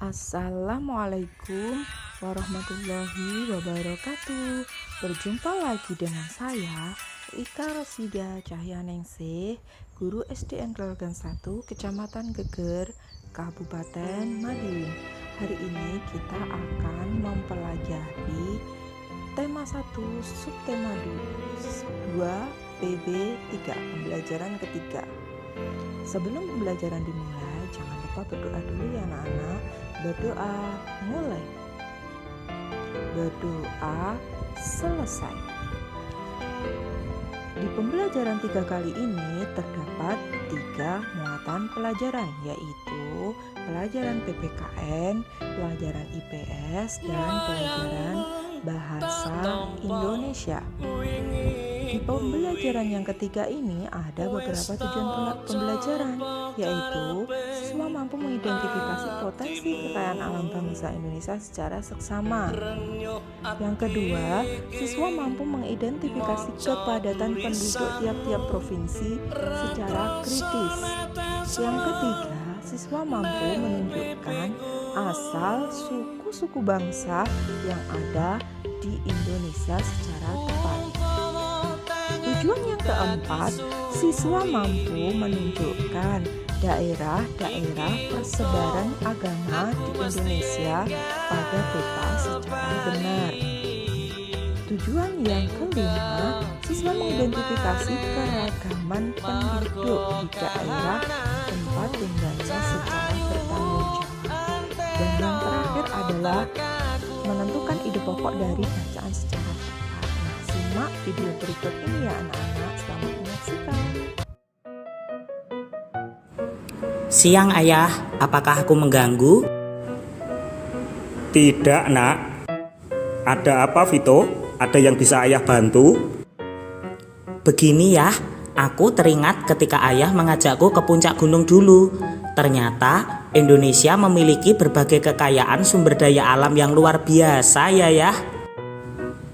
Assalamualaikum warahmatullahi wabarakatuh. Berjumpa lagi dengan saya, Ika Rosida Cahyaningsih, guru SDN Kleregan 1, Kecamatan Geger, Kabupaten Madiun. Hari ini kita akan mempelajari tema 1, subtema 2, PB 3, pembelajaran ketiga. Sebelum pembelajaran dimulai, jangan lupa berdoa dulu ya anak-anak. Berdoa mulai. Berdoa selesai. Di pembelajaran 3 kali ini terdapat 3 muatan pelajaran, yaitu pelajaran PPKN, pelajaran IPS, dan pelajaran Bahasa Indonesia. Di pembelajaran yang ketiga ini ada beberapa tujuan pembelajaran, yaitu siswa mampu mengidentifikasi potensi kekayaan alam bangsa Indonesia secara seksama. Yang kedua, siswa mampu mengidentifikasi kepadatan penduduk tiap-tiap provinsi secara kritis. Yang ketiga, siswa mampu menunjukkan asal suku-suku bangsa yang ada di Indonesia secara tepat. Tujuan yang keempat, siswa mampu menunjukkan daerah-daerah persebaran agama di Indonesia pada peta secara benar. Tujuan yang kelima, siswa mengidentifikasi keragaman penduduk di daerah tempat tinggalnya secara bertanggung jawab. Dan yang terakhir adalah menentukan ide pokok dari bacaan secara tepat. Nah, simak video berikut ini ya anak-anak. Selamat menyaksikan. Siang ayah, apakah aku mengganggu? Tidak nak. Ada apa Vito? Ada yang bisa ayah bantu? Begini ya, aku teringat ketika ayah mengajakku ke puncak gunung dulu. Ternyata Indonesia memiliki berbagai kekayaan sumber daya alam yang luar biasa ya.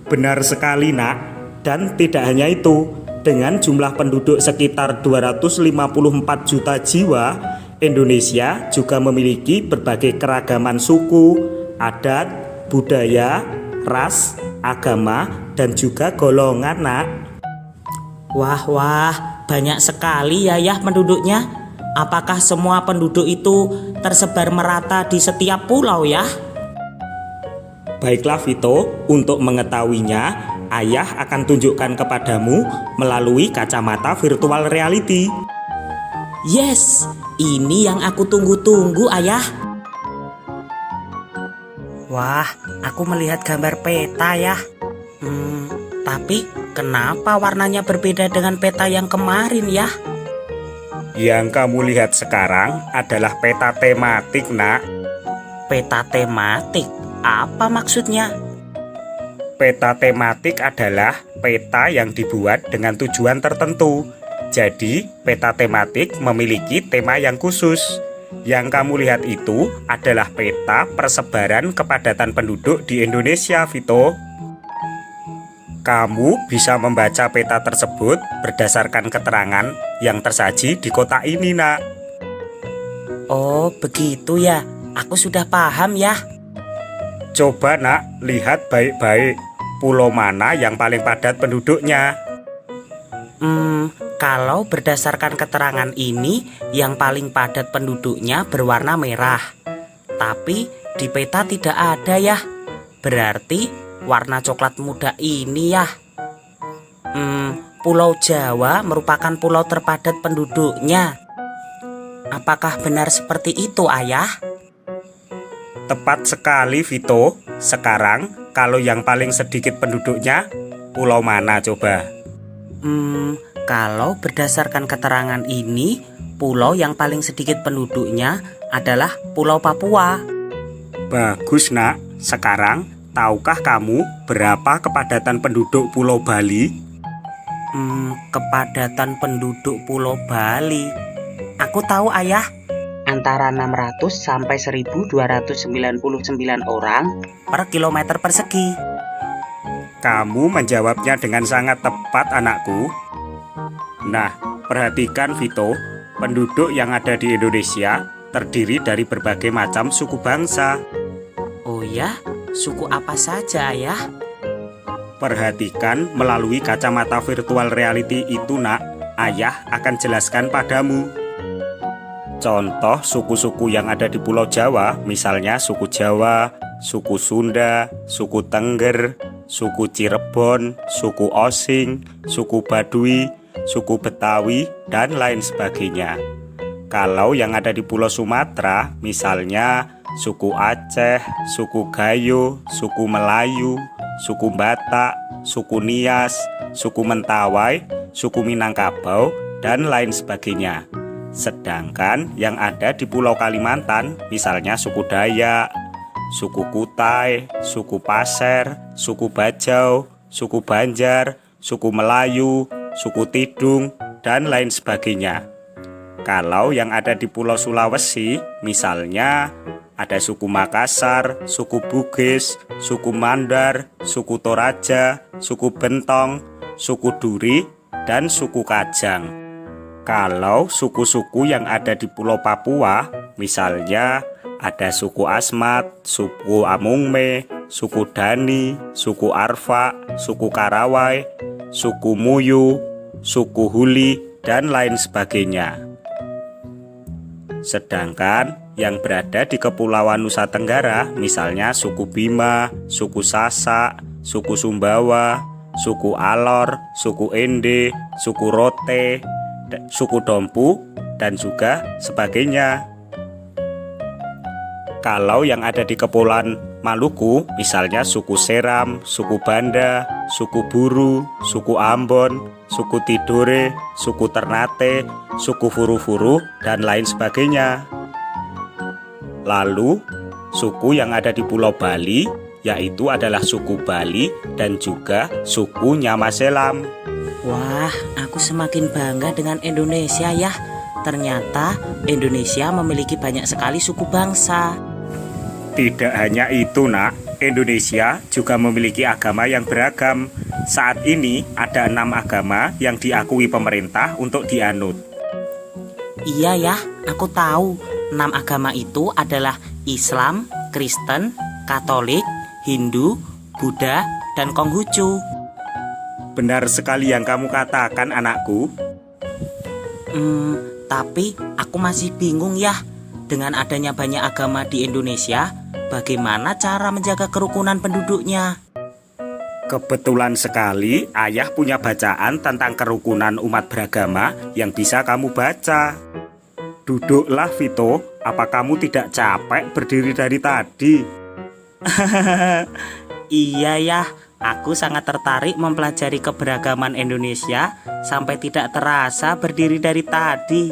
Benar sekali nak. Dan tidak hanya itu, dengan jumlah penduduk sekitar 254 juta jiwa, Indonesia juga memiliki berbagai keragaman suku, adat, budaya, ras, agama, dan juga golongan nak. Wah, banyak sekali ya penduduknya. Apakah semua penduduk itu tersebar merata di setiap pulau ya? Baiklah Vito, untuk mengetahuinya, ayah akan tunjukkan kepadamu melalui kacamata virtual reality. Yes, ini yang aku tunggu-tunggu ayah. Wah, aku melihat gambar peta ya. Tapi kenapa warnanya berbeda dengan peta yang kemarin ya? Yang kamu lihat sekarang adalah peta tematik nak. Peta tematik? Apa maksudnya? Peta tematik adalah peta yang dibuat dengan tujuan tertentu. Jadi, peta tematik memiliki tema yang khusus. Yang kamu lihat itu adalah peta persebaran kepadatan penduduk di Indonesia, Vito. Kamu bisa membaca peta tersebut berdasarkan keterangan yang tersaji di kotak ini, nak. Oh, begitu ya. Aku sudah paham ya. Coba, nak, lihat baik-baik. Pulau mana yang paling padat penduduknya? Kalau berdasarkan keterangan ini, yang paling padat penduduknya berwarna merah. Tapi di peta tidak ada ya. Berarti warna coklat muda ini ya. Pulau Jawa merupakan pulau terpadat penduduknya. Apakah benar seperti itu, ayah? Tepat sekali, Vito. Sekarang, kalau yang paling sedikit penduduknya, pulau mana coba? Kalau berdasarkan keterangan ini, pulau yang paling sedikit penduduknya adalah Pulau Papua. Bagus, nak. Sekarang, tahukah kamu berapa kepadatan penduduk Pulau Bali? Kepadatan penduduk Pulau Bali. Aku tahu, ayah. Antara 600 sampai 1299 orang per kilometer persegi. Kamu menjawabnya dengan sangat tepat, anakku. Nah, perhatikan Vito, penduduk yang ada di Indonesia terdiri dari berbagai macam suku bangsa. Oh ya, suku apa saja ayah? Perhatikan melalui kacamata virtual reality itu nak, ayah akan jelaskan padamu. Contoh suku-suku yang ada di Pulau Jawa, misalnya suku Jawa, suku Sunda, suku Tengger, suku Cirebon, suku Osing, suku Baduy, suku Betawi, dan lain sebagainya. Kalau yang ada di Pulau Sumatera, misalnya suku Aceh, suku Gayo, suku Melayu, suku Batak, suku Nias, suku Mentawai, suku Minangkabau, dan lain sebagainya. Sedangkan yang ada di Pulau Kalimantan, misalnya suku Dayak, suku Kutai, suku Pasir, suku Bajau, suku Banjar, suku Melayu, suku Tidung, dan lain sebagainya. Kalau yang ada di Pulau Sulawesi, misalnya ada suku Makassar, suku Bugis, suku Mandar, suku Toraja, suku Bentong, suku Duri, dan suku Kajang. Kalau suku-suku yang ada di Pulau Papua, misalnya ada suku Asmat, suku Amungme, suku Dani, suku Arfa, suku Karawai, suku Muyu, suku Huli, dan lain sebagainya. Sedangkan yang berada di Kepulauan Nusa Tenggara, misalnya suku Bima, suku Sasak, suku Sumbawa, suku Alor, suku Ende, suku Rote, suku Dompu, dan juga sebagainya. Kalau yang ada di Kepulauan Maluku, misalnya suku Seram, suku Banda, suku Buru, suku Ambon, suku Tidore, suku Ternate, suku Furu-Furu, dan lain sebagainya. Lalu, suku yang ada di Pulau Bali, yaitu adalah suku Bali dan juga suku Nyamaselam. Wah, aku semakin bangga dengan Indonesia ya. Ternyata Indonesia memiliki banyak sekali suku bangsa. Tidak hanya itu nak, Indonesia juga memiliki agama yang beragam. Saat ini ada 6 agama yang diakui pemerintah untuk dianut. Iya ya, aku tahu. 6 agama itu adalah Islam, Kristen, Katolik, Hindu, Buddha, dan Konghucu. Benar sekali yang kamu katakan anakku. Tapi aku masih bingung ya. Dengan adanya banyak agama di Indonesia, bagaimana cara menjaga kerukunan penduduknya? Kebetulan sekali ayah punya bacaan tentang kerukunan umat beragama yang bisa kamu baca. Duduklah Vito, apa kamu tidak capek berdiri dari tadi? Iya ya. Aku sangat tertarik mempelajari keberagaman Indonesia sampai tidak terasa berdiri dari tadi.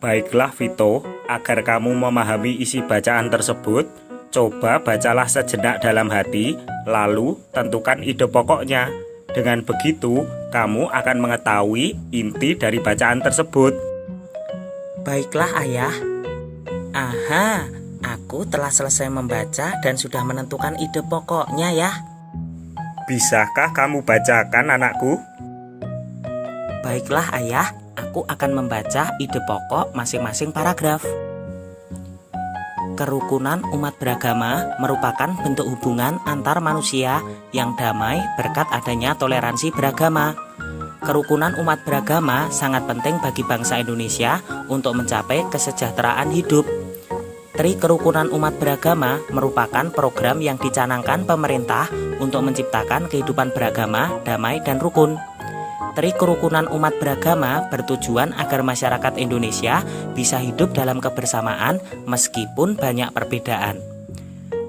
Baiklah Vito, agar kamu memahami isi bacaan tersebut, coba bacalah sejenak dalam hati, lalu tentukan ide pokoknya. Dengan begitu, kamu akan mengetahui inti dari bacaan tersebut. Baiklah ayah. Aha, aku telah selesai membaca dan sudah menentukan ide pokoknya ya. Bisakah kamu bacakan anakku? Baiklah ayah, aku akan membaca ide pokok masing-masing paragraf. Kerukunan umat beragama merupakan bentuk hubungan antar manusia yang damai berkat adanya toleransi beragama. Kerukunan umat beragama sangat penting bagi bangsa Indonesia untuk mencapai kesejahteraan hidup. Tri Kerukunan Umat Beragama merupakan program yang dicanangkan pemerintah untuk menciptakan kehidupan beragama, damai, dan rukun. Tri Kerukunan Umat Beragama bertujuan agar masyarakat Indonesia bisa hidup dalam kebersamaan meskipun banyak perbedaan.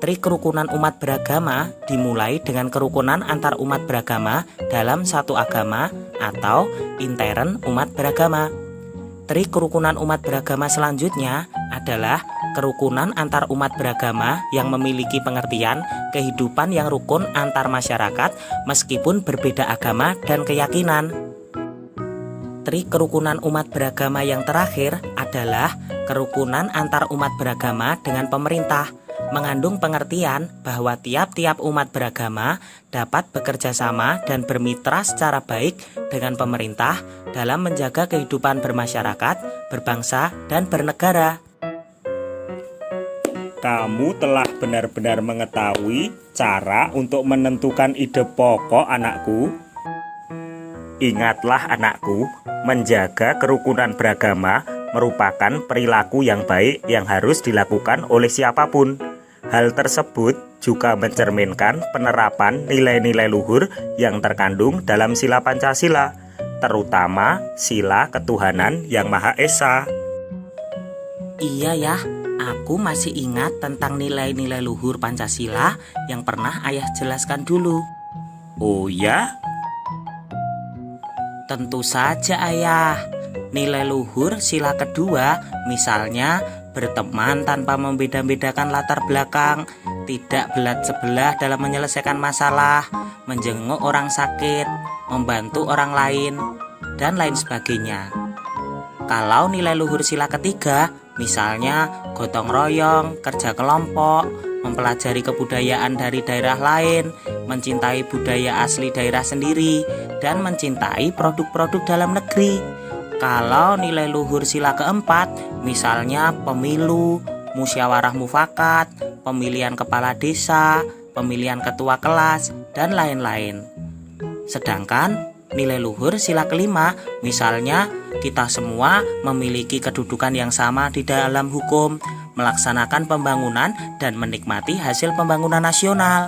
Tri Kerukunan Umat Beragama dimulai dengan kerukunan antar umat beragama dalam satu agama atau intern umat beragama. Tri Kerukunan Umat Beragama selanjutnya adalah kerukunan antar umat beragama yang memiliki pengertian kehidupan yang rukun antar masyarakat meskipun berbeda agama dan keyakinan. Tri Kerukunan Umat Beragama yang terakhir adalah kerukunan antar umat beragama dengan pemerintah, mengandung pengertian bahwa tiap-tiap umat beragama dapat bekerja sama dan bermitra secara baik dengan pemerintah dalam menjaga kehidupan bermasyarakat, berbangsa, dan bernegara. Kamu telah benar-benar mengetahui cara untuk menentukan ide pokok, anakku. Ingatlah, anakku, menjaga kerukunan beragama merupakan perilaku yang baik yang harus dilakukan oleh siapapun. Hal tersebut juga mencerminkan penerapan nilai-nilai luhur yang terkandung dalam sila Pancasila, terutama sila ketuhanan yang Maha Esa. Iya ya, aku masih ingat tentang nilai-nilai luhur Pancasila yang pernah ayah jelaskan dulu. Oh ya? Tentu saja ayah. Nilai luhur sila kedua misalnya berteman tanpa membeda-bedakan latar belakang, tidak belat sebelah dalam menyelesaikan masalah, menjenguk orang sakit, membantu orang lain, dan lain sebagainya. Kalau nilai luhur sila ketiga misalnya gotong royong, kerja kelompok, mempelajari kebudayaan dari daerah lain, mencintai budaya asli daerah sendiri, dan mencintai produk-produk dalam negeri. Kalau nilai luhur sila keempat, misalnya pemilu, musyawarah mufakat, pemilihan kepala desa, pemilihan ketua kelas, dan lain-lain. Sedangkan nilai luhur sila kelima, misalnya kita semua memiliki kedudukan yang sama di dalam hukum, melaksanakan pembangunan, dan menikmati hasil pembangunan nasional.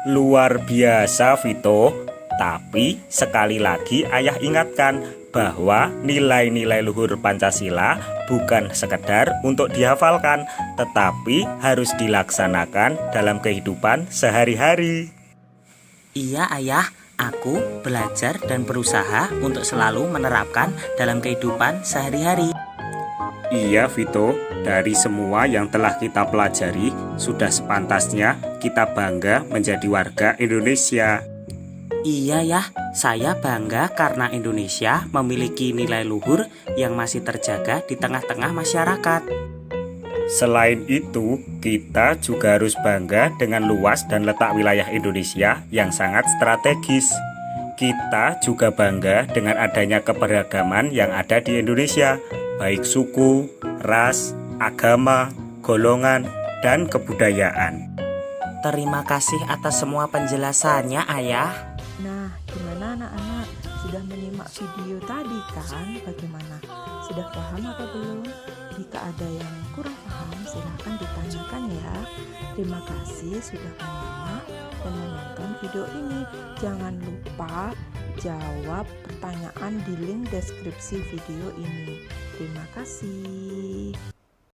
Luar biasa, Vito. Tapi sekali lagi ayah ingatkan bahwa nilai-nilai luhur Pancasila bukan sekedar untuk dihafalkan, tetapi harus dilaksanakan dalam kehidupan sehari-hari. Iya ayah, aku belajar dan berusaha untuk selalu menerapkan dalam kehidupan sehari-hari. Iya, Vito, dari semua yang telah kita pelajari, sudah sepantasnya kita bangga menjadi warga Indonesia. Iya ya, saya bangga karena Indonesia memiliki nilai luhur yang masih terjaga di tengah-tengah masyarakat. Selain itu, kita juga harus bangga dengan luas dan letak wilayah Indonesia yang sangat strategis. Kita juga bangga dengan adanya keberagaman yang ada di Indonesia, baik suku, ras, agama, golongan, dan kebudayaan. Terima kasih atas semua penjelasannya, ayah. Nah, gimana anak-anak? Sudah menyimak video tadi kan? Bagaimana? Sudah paham atau belum? Jika ada yang kurang paham, silahkan ditanyakan ya. Terima kasih sudah menyimak dan menonton video ini. Jangan lupa jawab pertanyaan di link deskripsi video ini. Terima kasih.